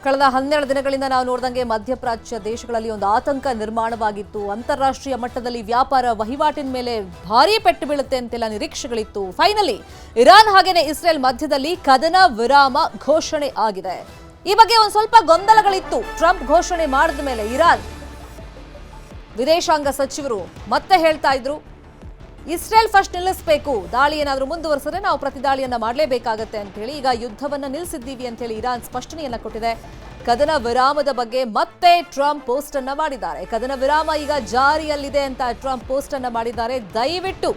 ಕಳೆದ 12 ದಿನಗಳಿಂದ ನಾವು ನೋಡಿದಂಗೆ ಮಧ್ಯಪ್ರಾಚ್ಯ ದೇಶಗಳಲ್ಲಿ ಒಂದು ಆತಂಕ ನಿರ್ಮಾಣವಾಗಿತ್ತು. ಅಂತಾರಾಷ್ಟ್ರೀಯ ಮಟ್ಟದಲ್ಲಿ ವ್ಯಾಪಾರ ವಹಿವಾಟಿನ ಮೇಲೆ ಭಾರೀ ಪೆಟ್ಟು ಬೀಳುತ್ತೆ ಅಂತೆಲ್ಲ ನಿರೀಕ್ಷೆಗಳಿತ್ತು. ಫೈನಲಿ ಇರಾನ್ ಹಾಗೇನೆ ಇಸ್ರೇಲ್ ಮಧ್ಯದಲ್ಲಿ ಕದನ ವಿರಾಮ ಘೋಷಣೆ ಆಗಿದೆ. ಈ ಬಗ್ಗೆ ಒಂದು ಸ್ವಲ್ಪ ಗೊಂದಲಗಳಿತ್ತು. ಟ್ರಂಪ್ ಘೋಷಣೆ ಮಾಡಿದ ಮೇಲೆ ಇರಾನ್ ವಿದೇಶಾಂಗ ಸಚಿವರು ಮತ್ತೆ ಹೇಳ್ತಾ ಇದ್ರು, ಇಸ್ರೇಲ್ ಫಸ್ಟ್ ನಿಲ್ಲಿಸಬೇಕು, ದಾಳಿ ಏನಾದರೂ ಮುಂದುವರೆಸಿದ್ರೆ ನಾವು ಪ್ರತಿದಾಳಿಯನ್ನ ಮಾಡಲೇಬೇಕಾಗತ್ತೆ ಅಂತ ಹೇಳಿ. ಈಗ ಯುದ್ಧವನ್ನ ನಿಲ್ಲಿಸಿದ್ದೀವಿ ಅಂತ ಹೇಳಿ ಇರಾನ್ ಸ್ಪಷ್ಟನೆಯನ್ನ ಕೊಟ್ಟಿದೆ. ಕದನ ವಿರಾಮದ ಬಗ್ಗೆ ಮತ್ತೆ ಟ್ರಂಪ್ ಪೋಸ್ಟ್ ಅನ್ನ ಮಾಡಿದ್ದಾರೆ. ಕದನ ವಿರಾಮ ಈಗ ಜಾರಿಯಲ್ಲಿದೆ ಅಂತ ಟ್ರಂಪ್ ಪೋಸ್ಟ್ ಅನ್ನ ಮಾಡಿದ್ದಾರೆ. ದಯವಿಟ್ಟು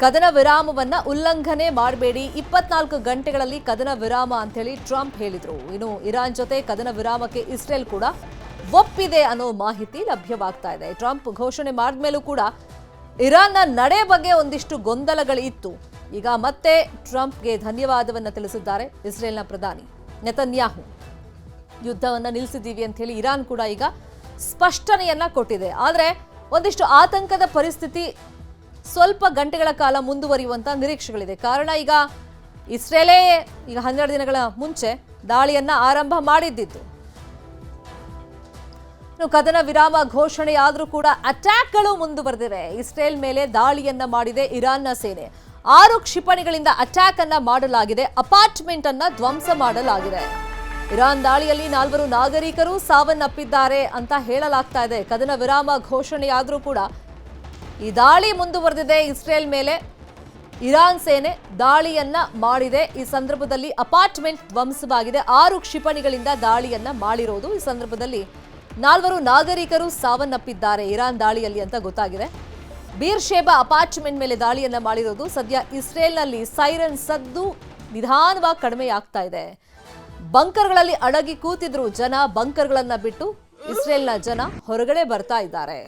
ಕದನ ವಿರಾಮವನ್ನ ಉಲ್ಲಂಘನೆ ಮಾಡಬೇಡಿ, 24 ಗಂಟೆಗಳಲ್ಲಿ ಕದನ ವಿರಾಮ ಅಂತ ಹೇಳಿ ಟ್ರಂಪ್ ಹೇಳಿದ್ರು. ಇನ್ನು ಇರಾನ್ ಜೊತೆ ಕದನ ವಿರಾಮಕ್ಕೆ ಇಸ್ರೇಲ್ ಕೂಡ ಒಪ್ಪಿದೆ ಅನ್ನೋ ಮಾಹಿತಿ ಲಭ್ಯವಾಗ್ತಾ ಇದೆ. ಟ್ರಂಪ್ ಘೋಷಣೆ ಮಾಡಿದ್ಮೇಲೂ ಕೂಡ ಇರಾನ್ನ ನಡೆ ಬಗ್ಗೆ ಒಂದಿಷ್ಟು ಗೊಂದಲಗಳಿತ್ತು. ಈಗ ಮತ್ತೆ ಟ್ರಂಪ್ಗೆ ಧನ್ಯವಾದವನ್ನು ತಿಳಿಸಿದ್ದಾರೆ ಇಸ್ರೇಲ್ನ ಪ್ರಧಾನಿ ನೆತನ್ಯಾಹು. ಯುದ್ಧವನ್ನು ನಿಲ್ಲಿಸಿದ್ದೀವಿ ಅಂತ ಹೇಳಿ ಇರಾನ್ ಕೂಡ ಈಗ ಸ್ಪಷ್ಟನೆಯನ್ನ ಕೊಟ್ಟಿದೆ. ಆದರೆ ಒಂದಿಷ್ಟು ಆತಂಕದ ಪರಿಸ್ಥಿತಿ ಸ್ವಲ್ಪ ಗಂಟೆಗಳ ಕಾಲ ಮುಂದುವರಿಯುವಂತ ನಿರೀಕ್ಷೆಗಳಿದೆ. ಕಾರಣ ಈಗ ಇಸ್ರೇಲೇ ಈಗ 12 ದಿನಗಳ ಮುಂಚೆ ದಾಳಿಯನ್ನ ಆರಂಭ ಮಾಡಿದ್ದಿತ್ತು. ಕದನ ವಿರಾಮ ಘೋಷಣೆಯಾದರೂ ಕೂಡ ಅಟ್ಯಾಕ್ಗಳು ಮುಂದುವರೆದಿವೆ. ಇಸ್ರೇಲ್ ಮೇಲೆ ದಾಳಿಯನ್ನ ಮಾಡಿದೆ ಇರಾನ್ನ ಸೇನೆ. 6 ಕ್ಷಿಪಣಿಗಳಿಂದ ಅಟ್ಯಾಕ್ ಅನ್ನ ಮಾಡಲಾಗಿದೆ. ಅಪಾರ್ಟ್ಮೆಂಟ್ ಅನ್ನ ಧ್ವಂಸ ಮಾಡಲಾಗಿದೆ. ಇರಾನ್ ದಾಳಿಯಲ್ಲಿ 4 ನಾಗರಿಕರು ಸಾವನ್ನಪ್ಪಿದ್ದಾರೆ ಅಂತ ಹೇಳಲಾಗ್ತಾ ಇದೆ. ಕದನ ವಿರಾಮ ಘೋಷಣೆಯಾದರೂ ಕೂಡ ಈ ದಾಳಿ ಮುಂದುವರೆದಿದೆ ಇಸ್ರೇಲ್ ಮೇಲೆ. ಇರಾನ್ ಸೇನೆ ದಾಳಿಯನ್ನ ಮಾಡಿದೆ. ಈ ಸಂದರ್ಭದಲ್ಲಿ ಅಪಾರ್ಟ್ಮೆಂಟ್ ಧ್ವಂಸವಾಗಿದೆ. 6 ಕ್ಷಿಪಣಿಗಳಿಂದ ದಾಳಿಯನ್ನ ಮಾಡಿರೋದು. ಈ ಸಂದರ್ಭದಲ್ಲಿ 4 ನಾಗರಿಕರು ಸಾವನ್ನಪ್ಪಿದ್ದಾರೆ ಇರಾನ್ ದಾಳಿಯಲ್ಲಿ ಅಂತ ಗೊತ್ತಾಗಿದೆ. ಬೀರ್ಶೇಬಾ ಅಪಾರ್ಟ್ಮೆಂಟ್ ಮೇಲೆ ದಾಳಿಯನ್ನ ಮಾಡಿರೋದು. ಸದ್ಯ ಇಸ್ರೇಲ್ನಲ್ಲಿ ಸೈರನ್ ಸದ್ದು ನಿಧಾನವಾಗಿ ಕಡಿಮೆಯಾಗ್ತಾ ಇದೆ. ಬಂಕರ್ಗಳಲ್ಲಿ ಅಡಗಿ ಕೂತಿದ್ರು ಜನ. ಬಂಕರ್ಗಳನ್ನ ಬಿಟ್ಟು ಇಸ್ರೇಲ್ನ ಜನ ಹೊರಗಡೆ ಬರ್ತಾ ಇದ್ದಾರೆ.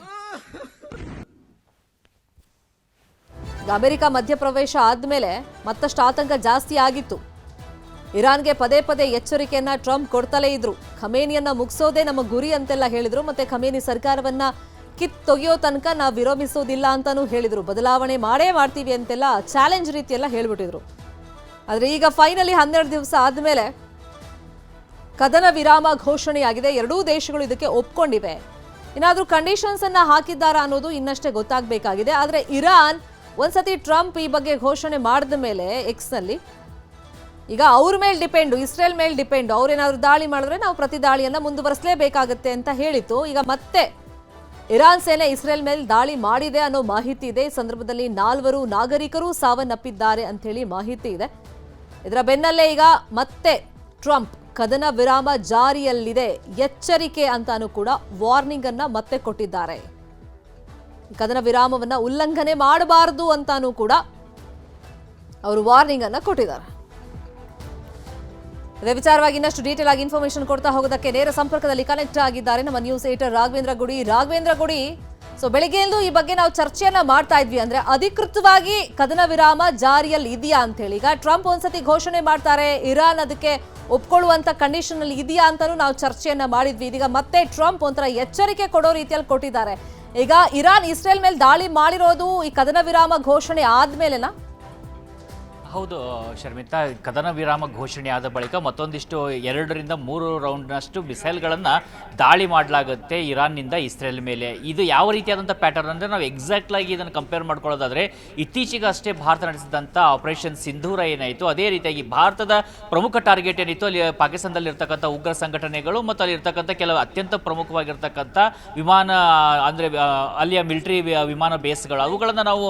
ಅಮೆರಿಕ ಮಧ್ಯಪ್ರವೇಶ ಆದ್ಮೇಲೆ ಮತ್ತಷ್ಟು ಆತಂಕ ಜಾಸ್ತಿ ಆಗಿತ್ತು. ಇರಾನ್ಗೆ ಪದೇ ಪದೇ ಎಚ್ಚರಿಕೆಯನ್ನ ಟ್ರಂಪ್ ಕೊಡ್ತಲೇ ಇದ್ರು. ಖಮೇನಿಯನ್ನ ಮುಗಿಸೋದೇ ನಮ್ಮ ಗುರಿ ಅಂತೆಲ್ಲ ಹೇಳಿದ್ರು. ಮತ್ತೆ ಖಮೇನಿ ಸರ್ಕಾರವನ್ನ ಕಿತ್ತೊಗೆಯೋ ತನಕ ನಾವು ವಿರೋಧಿಸೋದಿಲ್ಲ ಅಂತಾನೂ ಹೇಳಿದ್ರು. ಬದಲಾವಣೆ ಮಾಡೇ ಮಾಡ್ತೀವಿ ಅಂತೆಲ್ಲ ಚಾಲೆಂಜ್ ರೀತಿಯೆಲ್ಲ ಹೇಳ್ಬಿಟ್ಟಿದ್ರು. ಆದ್ರೆ ಈಗ ಫೈನಲಿ 12 ದಿವಸ ಆದ್ಮೇಲೆ ಕದನ ವಿರಾಮ ಘೋಷಣೆಯಾಗಿದೆ. ಎರಡೂ ದೇಶಗಳು ಇದಕ್ಕೆ ಒಪ್ಕೊಂಡಿವೆ. ಏನಾದ್ರೂ ಕಂಡೀಷನ್ಸ್ ಅನ್ನ ಹಾಕಿದ್ದಾರಾ ಅನ್ನೋದು ಇನ್ನಷ್ಟೇ ಗೊತ್ತಾಗಬೇಕಾಗಿದೆ. ಆದ್ರೆ ಇರಾನ್ ಒಂದ್ಸತಿ ಟ್ರಂಪ್ ಈ ಬಗ್ಗೆ ಘೋಷಣೆ ಮಾಡಿದ ಮೇಲೆ ಎಕ್ಸ್ ನಲ್ಲಿ ಈಗ ಅವ್ರ ಮೇಲೆ ಡಿಪೆಂಡು, ಇಸ್ರೇಲ್ ಮೇಲೆ ಡಿಪೆಂಡು. ಅವ್ರೇನಾದ್ರು ದಾಳಿ ಮಾಡಿದ್ರೆ ನಾವು ಪ್ರತಿ ದಾಳಿಯನ್ನ ಮುಂದುವರಿಸಲೇಬೇಕಾಗತ್ತೆ ಅಂತ ಹೇಳಿತ್ತು. ಈಗ ಮತ್ತೆ ಇರಾನ್ ಸೇನೆ ಇಸ್ರೇಲ್ ಮೇಲೆ ದಾಳಿ ಮಾಡಿದೆ ಅನ್ನೋ ಮಾಹಿತಿ ಇದೆ. ಈ ಸಂದರ್ಭದಲ್ಲಿ 4 ನಾಗರಿಕರು ಸಾವನ್ನಪ್ಪಿದ್ದಾರೆ ಅಂತ ಹೇಳಿ ಮಾಹಿತಿ ಇದೆ. ಇದರ ಬೆನ್ನಲ್ಲೇ ಈಗ ಮತ್ತೆ ಟ್ರಂಪ್ ಕದನ ವಿರಾಮ ಜಾರಿಯಲ್ಲಿದೆ, ಎಚ್ಚರಿಕೆ ಅಂತಾನೂ ಕೂಡ ವಾರ್ನಿಂಗ್ ಅನ್ನ ಮತ್ತೆ ಕೊಟ್ಟಿದ್ದಾರೆ. ಕದನ ವಿರಾಮವನ್ನ ಉಲ್ಲಂಘನೆ ಮಾಡಬಾರದು ಅಂತಾನೂ ಕೂಡ ಅವರು ವಾರ್ನಿಂಗ್ ಅನ್ನ ಕೊಟ್ಟಿದ್ದಾರೆ. ಇದೇ ವಿಚಾರವಾಗಿ ಇನ್ನಷ್ಟು ಡೀಟೇಲ್ ಆಗಿ ಇನ್ಫಾರ್ಮೇಶನ್ ಕೊಡ್ತಾ ಹೋಗೋದಕ್ಕೆ ನೇರ ಸಂಪರ್ಕದಲ್ಲಿ ಕನೆಕ್ಟ್ ಆಗಿದ್ದಾರೆ ನಮ್ಮ ನ್ಯೂಸ್ ಏಟರ್ ರಾಘವೇಂದ್ರ ಗುಡಿ. ಸೊ ಬೆಳಿಗ್ಗೆಯಲ್ಲೂ ಈ ಬಗ್ಗೆ ನಾವು ಚರ್ಚೆಯನ್ನ ಮಾಡ್ತಾ ಇದ್ವಿ. ಅಂದ್ರೆ ಅಧಿಕೃತವಾಗಿ ಕದನ ವಿರಾಮ ಜಾರಿಯಲ್ಲಿ ಇದೆಯಾ ಅಂತ ಹೇಳಿ. ಈಗ ಟ್ರಂಪ್ ಒಂದ್ಸತಿ ಘೋಷಣೆ ಮಾಡ್ತಾರೆ, ಇರಾನ್ ಅದಕ್ಕೆ ಒಪ್ಕೊಳ್ಳುವಂತ ಕಂಡೀಷನ್ ಅಲ್ಲಿ ಇದೆಯಾ ಅಂತಾನೂ ನಾವು ಚರ್ಚೆಯನ್ನ ಮಾಡಿದ್ವಿ. ಇದೀಗ ಮತ್ತೆ ಟ್ರಂಪ್ ಒಂಥರ ಎಚ್ಚರಿಕೆ ಕೊಡೋ ರೀತಿಯಲ್ಲಿ ಕೊಟ್ಟಿದ್ದಾರೆ. ಈಗ ಇರಾನ್ ಇಸ್ರೇಲ್ ಮೇಲೆ ದಾಳಿ ಮಾಡಿರೋದು ಈ ಕದನ ವಿರಾಮ ಘೋಷಣೆ ಆದ್ಮೇಲೆನಾ? ಹೌದು ಶರ್ಮಿತಾ, ಕದನ ವಿರಾಮ ಘೋಷಣೆ ಆದ ಬಳಿಕ ಮತ್ತೊಂದಿಷ್ಟು 2 ರಿಂದ 3 ರೌಂಡ್ನಷ್ಟು ಮಿಸೈಲ್ಗಳನ್ನು ದಾಳಿ ಮಾಡಲಾಗುತ್ತೆ ಇರಾನ್ನಿಂದ ಇಸ್ರೇಲ್ ಮೇಲೆ. ಇದು ಯಾವ ರೀತಿಯಾದಂಥ ಪ್ಯಾಟರ್ನ್ ಅಂದರೆ, ನಾವು ಎಕ್ಸಾಕ್ಟ್ಲಾಗಿ ಇದನ್ನು ಕಂಪೇರ್ ಮಾಡ್ಕೊಳ್ಳೋದಾದರೆ ಇತ್ತೀಚೆಗಷ್ಟೇ ಭಾರತ ನಡೆಸಿದಂಥ ಆಪರೇಷನ್ ಸಿಂಧೂರ ಏನಾಯಿತು, ಅದೇ ರೀತಿಯಾಗಿ ಭಾರತದ ಪ್ರಮುಖ ಟಾರ್ಗೆಟ್ ಏನಿತ್ತು ಅಲ್ಲಿ ಪಾಕಿಸ್ತಾನದಲ್ಲಿರ್ತಕ್ಕಂಥ ಉಗ್ರ ಸಂಘಟನೆಗಳು ಮತ್ತು ಅಲ್ಲಿರ್ತಕ್ಕಂಥ ಕೆಲವು ಅತ್ಯಂತ ಪ್ರಮುಖವಾಗಿರ್ತಕ್ಕಂಥ ವಿಮಾನ ಅಂದರೆ ಅಲ್ಲಿಯ ಮಿಲಿಟರಿ ವಿಮಾನ ಬೇಸ್ಗಳು, ಅವುಗಳನ್ನು ನಾವು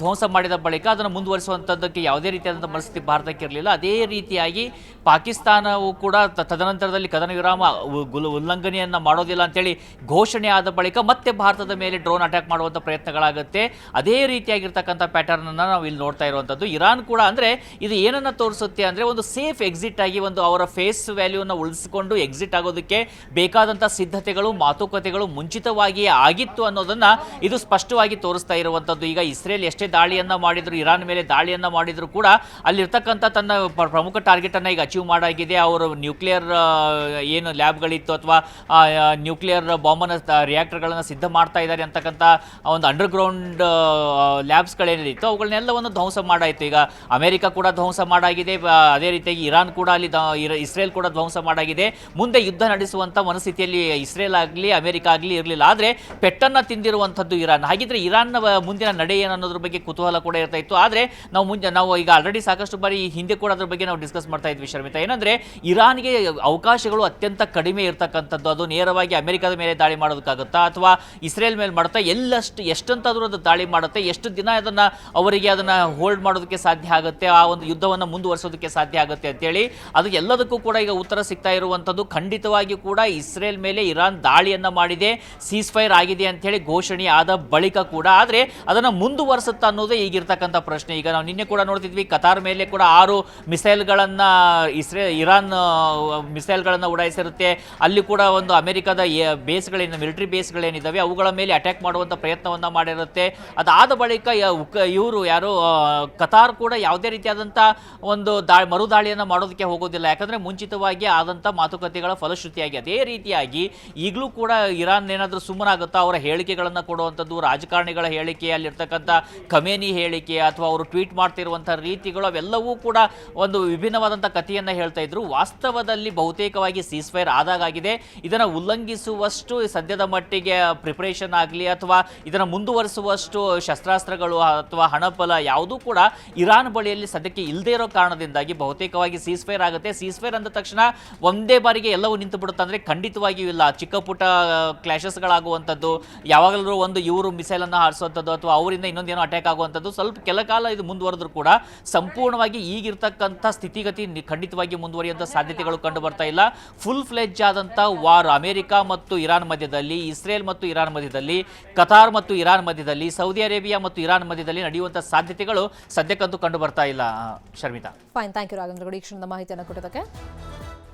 ಧ್ವಂಸ ಮಾಡಿದ ಬಳಿಕ ಅದನ್ನು ಮುಂದುವರಿಸುವಂಥದ್ದಕ್ಕೆ ಯಾವುದೇ ರೀತಿಯಾದಂಥ ಪರಿಸ್ಥಿತಿ ಭಾರತಕ್ಕೆ ಇರಲಿಲ್ಲ. ಅದೇ ರೀತಿಯಾಗಿ ಪಾಕಿಸ್ತಾನವು ಕೂಡ ತದನಂತರದಲ್ಲಿ ಕದನ ವಿರಾಮ ಉಲ್ಲಂಘನೆಯನ್ನು ಮಾಡೋದಿಲ್ಲ ಅಂತೇಳಿ ಘೋಷಣೆ ಆದ ಬಳಿಕ ಮತ್ತೆ ಭಾರತದ ಮೇಲೆ ಡ್ರೋನ್ ಅಟ್ಯಾಕ್ ಮಾಡುವಂಥ ಪ್ರಯತ್ನಗಳಾಗುತ್ತೆ. ಅದೇ ರೀತಿಯಾಗಿರ್ತಕ್ಕಂಥ ಪ್ಯಾಟರ್ನನ್ನು ನಾವು ಇಲ್ಲಿ ನೋಡ್ತಾ ಇರುವಂಥದ್ದು. ಇರಾನ್ ಕೂಡ ಅಂದರೆ ಇದು ಏನನ್ನು ತೋರಿಸುತ್ತೆ ಅಂದರೆ, ಒಂದು ಸೇಫ್ ಎಕ್ಸಿಟ್ ಆಗಿ ಒಂದು ಅವರ ಫೇಸ್ ವ್ಯಾಲ್ಯೂನ ಉಳಿಸಿಕೊಂಡು ಎಕ್ಸಿಟ್ ಆಗೋದಕ್ಕೆ ಬೇಕಾದಂಥ ಸಿದ್ಧತೆಗಳು, ಮಾತುಕತೆಗಳು ಮುಂಚಿತವಾಗಿಯೇ ಆಗಿತ್ತು ಅನ್ನೋದನ್ನು ಇದು ಸ್ಪಷ್ಟವಾಗಿ ತೋರಿಸ್ತಾ ಇರುವಂಥದ್ದು. ಈಗ ಇಸ್ರೇಲ್ ಎಷ್ಟೇ ದಾಳಿಯನ್ನು ಮಾಡಿದ್ರು, ಇರಾನ್ ಮೇಲೆ ದಾಳಿಯನ್ನು ಮಾಡಿದ್ರು ಕೂಡ ಅಲ್ಲಿರ್ತಕ್ಕಂಥ ತನ್ನ ಪ್ರಮುಖ ಟಾರ್ಗೆಟನ್ನು ಈಗ ಅಚೀವ್ ಮಾಡಾಗಿದೆ. ಅವರು ನ್ಯೂಕ್ಲಿಯರ್ ಏನು ಲ್ಯಾಬ್ಗಳಿತ್ತು ಅಥವಾ ನ್ಯೂಕ್ಲಿಯರ್ ಬಾಂಬನ್ನು ರಿಯಾಕ್ಟರ್ಗಳನ್ನು ಸಿದ್ಧ ಮಾಡ್ತಾ ಇದ್ದಾರೆ ಅಂತಕ್ಕಂಥ ಒಂದು ಅಂಡರ್ಗ್ರೌಂಡ್ ಲ್ಯಾಬ್ಸ್ಗಳೇನಿತ್ತು ಅವುಗಳನ್ನೆಲ್ಲವನ್ನು ಧ್ವಂಸ ಮಾಡಾಯಿತು. ಈಗ ಅಮೆರಿಕ ಕೂಡ ಧ್ವಂಸ ಮಾಡಾಗಿದೆ, ಅದೇ ರೀತಿಯಾಗಿ ಇರಾನ್ ಕೂಡ ಅಲ್ಲಿ ಇಸ್ರೇಲ್ ಕೂಡ ಧ್ವಂಸ ಮಾಡಾಗಿದೆ. ಮುಂದೆ ಯುದ್ಧ ನಡೆಸುವಂಥ ಮನಸ್ಥಿತಿಯಲ್ಲಿ ಇಸ್ರೇಲ್ ಆಗಲಿ ಅಮೆರಿಕ ಆಗಲಿ ಇರಲಿಲ್ಲ. ಆದರೆ ಪೆಟ್ಟನ್ನು ತಿಂದಿರುವಂಥದ್ದು ಇರಾನ್. ಹಾಗಿದ್ರೆ ಇರಾನ್ನ ಮುಂದಿನ ನಡೆ ಏನು ಅನ್ನೋದ್ರ ಬಗ್ಗೆ ಕುತೂಹಲ ಕೂಡ ಇರ್ತಾ ಇತ್ತು. ಆದರೆ ನಾವು ಈಗ ಆಲ್ರೆಡಿ ಸಾಕಷ್ಟು ಬಾರಿ ಹಿಂದೆ ಕೂಡ ಅದ್ರ ಬಗ್ಗೆ ನಾವು ಡಿಸ್ಕಸ್ ಮಾಡ್ತಾ ಇದ್ವಿ ಶರ್ಮಿತಾ. ಏನಂದ್ರೆ ಇರಾನ್ಗೆ ಅವಕಾಶಗಳು ಅತ್ಯಂತ ಕಡಿಮೆ ಇರತಕ್ಕಂಥದ್ದು. ಅದು ನೇರವಾಗಿ ಅಮೆರಿಕದ ಮೇಲೆ ದಾಳಿ ಮಾಡೋದಕ್ಕಾಗುತ್ತಾ ಅಥವಾ ಇಸ್ರೇಲ್ ಮೇಲೆ ಮಾಡುತ್ತಾ, ಎಷ್ಟಂತಾದ್ರೂ ಅದು ದಾಳಿ ಮಾಡುತ್ತೆ, ಎಷ್ಟು ದಿನ ಅವರಿಗೆ ಅದನ್ನ ಹೋಲ್ಡ್ ಮಾಡೋದಕ್ಕೆ ಸಾಧ್ಯ ಆಗುತ್ತೆ, ಆ ಒಂದು ಯುದ್ಧವನ್ನು ಮುಂದುವರಿಸೋದಕ್ಕೆ ಸಾಧ್ಯ ಆಗುತ್ತೆ ಅಂತೇಳಿ ಅದು ಎಲ್ಲದಕ್ಕೂ ಕೂಡ ಈಗ ಉತ್ತರ ಸಿಗ್ತಾ ಇರುವಂಥದ್ದು. ಖಂಡಿತವಾಗಿ ಕೂಡ ಇಸ್ರೇಲ್ ಮೇಲೆ ಇರಾನ್ ದಾಳಿಯನ್ನ ಮಾಡಿದೆ, ಸೀಸ್ ಫೈರ್ ಆಗಿದೆ ಅಂತ ಹೇಳಿ ಘೋಷಣೆ ಆದ ಬಳಿಕ ಕೂಡ. ಆದರೆ ಅದನ್ನು ಮುಂದುವರಿಸುತ್ತಾ ಅನ್ನೋದೇ ಈಗಿರ್ತಕ್ಕಂಥ ಪ್ರಶ್ನೆ. ಈಗ ನಾವು ನಿನ್ನೆ ಕೂಡ ನೋಡ್ತಿದ್ವಿ, ಕತಾರ್ ಮೇಲೆ ಕೂಡ 6 ಮಿಸೈಲ್ಗಳನ್ನು ಇರಾನ್ ಮಿಸೈಲ್ಗಳನ್ನು ಉಡಾಯಿಸಿರುತ್ತೆ. ಅಲ್ಲಿ ಕೂಡ ಒಂದು ಅಮೆರಿಕದ ಬೇಸ್ಗಳೇನು ಮಿಲಿಟರಿ ಬೇಸ್ಗಳೇನಿದ್ದಾವೆ ಅವುಗಳ ಮೇಲೆ ಅಟ್ಯಾಕ್ ಮಾಡುವಂಥ ಪ್ರಯತ್ನವನ್ನು ಮಾಡಿರುತ್ತೆ. ಅದಾದ ಬಳಿಕ ಇವರು ಯಾರು ಕತಾರ್ ಕೂಡ ಯಾವುದೇ ರೀತಿಯಾದಂಥ ಒಂದು ಮರುದಾಳಿಯನ್ನು ಮಾಡೋದಕ್ಕೆ ಹೋಗೋದಿಲ್ಲ. ಯಾಕಂದರೆ ಮುಂಚಿತವಾಗಿ ಆದಂಥ ಮಾತುಕತೆಗಳ ಫಲಶ್ರುತಿಯಾಗಿ ಅದೇ ರೀತಿಯಾಗಿ ಈಗಲೂ ಕೂಡ ಇರಾನ್ ಏನಾದರೂ ಸುಮ್ಮನಾಗುತ್ತಾ, ಅವರ ಹೇಳಿಕೆಗಳನ್ನು ಕೊಡುವಂಥದ್ದು, ರಾಜಕಾರಣಿಗಳ ಹೇಳಿಕೆ, ಅಲ್ಲಿರ್ತಕ್ಕಂಥ ಖಮೇನಿ ಹೇಳಿಕೆ ಅಥವಾ ಅವರು ಟ್ವೀಟ್ ಮಾಡ್ತಿರುವಂಥ ರೀತಿಗಳು ಅವೆಲ್ಲವೂ ಕೂಡ ಒಂದು ವಿಭಿನ್ನವಾದಂಥ ಕಥೆಯನ್ನು ಹೇಳ್ತಾ ಇದ್ರು. ವಾಸ್ತವದಲ್ಲಿ ಬಹುತೇಕವಾಗಿ ಸೀಸ್ ಫೈರ್ ಆದಾಗಿದೆ. ಇದನ್ನು ಉಲ್ಲಂಘಿಸುವಷ್ಟು ಸದ್ಯದ ಮಟ್ಟಿಗೆ ಪ್ರಿಪರೇಷನ್ ಆಗಲಿ ಅಥವಾ ಇದನ್ನು ಮುಂದುವರಿಸುವಷ್ಟು ಶಸ್ತ್ರಾಸ್ತ್ರಗಳು ಅಥವಾ ಹಣಬಲ ಯಾವುದೂ ಕೂಡ ಇರಾನ್ ಬಳಿಯಲ್ಲಿ ಸದ್ಯಕ್ಕೆ ಇಲ್ಲದೇ ಇರೋ ಕಾರಣದಿಂದಾಗಿ ಬಹುತೇಕವಾಗಿ ಸೀಸ್ ಫೈರ್ ಆಗುತ್ತೆ. ಸೀಸ್ ಫೈರ್ ಅಂದ ತಕ್ಷಣ ಒಂದೇ ಬಾರಿಗೆ ಎಲ್ಲವೂ ನಿಂತು ಬಿಡುತ್ತೆ ಅಂದರೆ ಖಂಡಿತವಾಗಿಯೂ ಇಲ್ಲ. ಚಿಕ್ಕ ಪುಟ್ಟ ಕ್ಲಾಶಸ್ಗಳಾಗುವಂಥದ್ದು, ಯಾವಾಗಲೂ ಒಂದು ಇವರು ಮಿಸೈಲನ್ನು ಹಾರಿಸುವಂಥದ್ದು ಅಥವಾ ಅವರಿಂದ ಇನ್ನೊಂದೇನೋ ಅಟ್ಯಾಕ್ ಆಗುವಂಥದ್ದು, ಸ್ವಲ್ಪ ಕೆಲ ಕಾಲ ಇದು ಮುಂದುವರೆದ್ರೂ ಕೂಡ ಸಂಪೂರ್ಣವಾಗಿ ಈಗಿರ್ತಕ್ಕಂಥ ಸ್ಥಿತಿಗತಿ ಖಂಡಿತವಾಗಿ ಮುಂದುವರಿಯುವಂಥ ಸಾಧ್ಯತೆಗಳು ಕಂಡು ಬರ್ತಾ ಇಲ್ಲ. ಫುಲ್ ಫ್ಲೆಜ್ ಆದಂಥ ವಾರ್ ಅಮೆರಿಕ ಮತ್ತು ಇರಾನ್ ಮಧ್ಯದಲ್ಲಿ, ಇಸ್ರೇಲ್ ಮತ್ತು ಇರಾನ್ ಮಧ್ಯದಲ್ಲಿ, ಕತಾರ್ ಮತ್ತು ಇರಾನ್ ಮಧ್ಯದಲ್ಲಿ, ಸೌದಿ ಅರೇಬಿಯಾ ಮತ್ತು ಇರಾನ್ ಮಧ್ಯದಲ್ಲಿ ನಡೆಯುವಂಥ ಸಾಧ್ಯತೆಗಳು ಸದ್ಯಕ್ಕಂತೂ ಕಂಡು ಬರ್ತಾ ಇಲ್ಲ Sharmita. Fine, thank you Raghavendra Gowda ಈ ಕ್ಷಣದ ಮಾಹಿತಿಯನ್ನು ಕೊಟ್ಟಿದ್ದಕ್ಕೆ.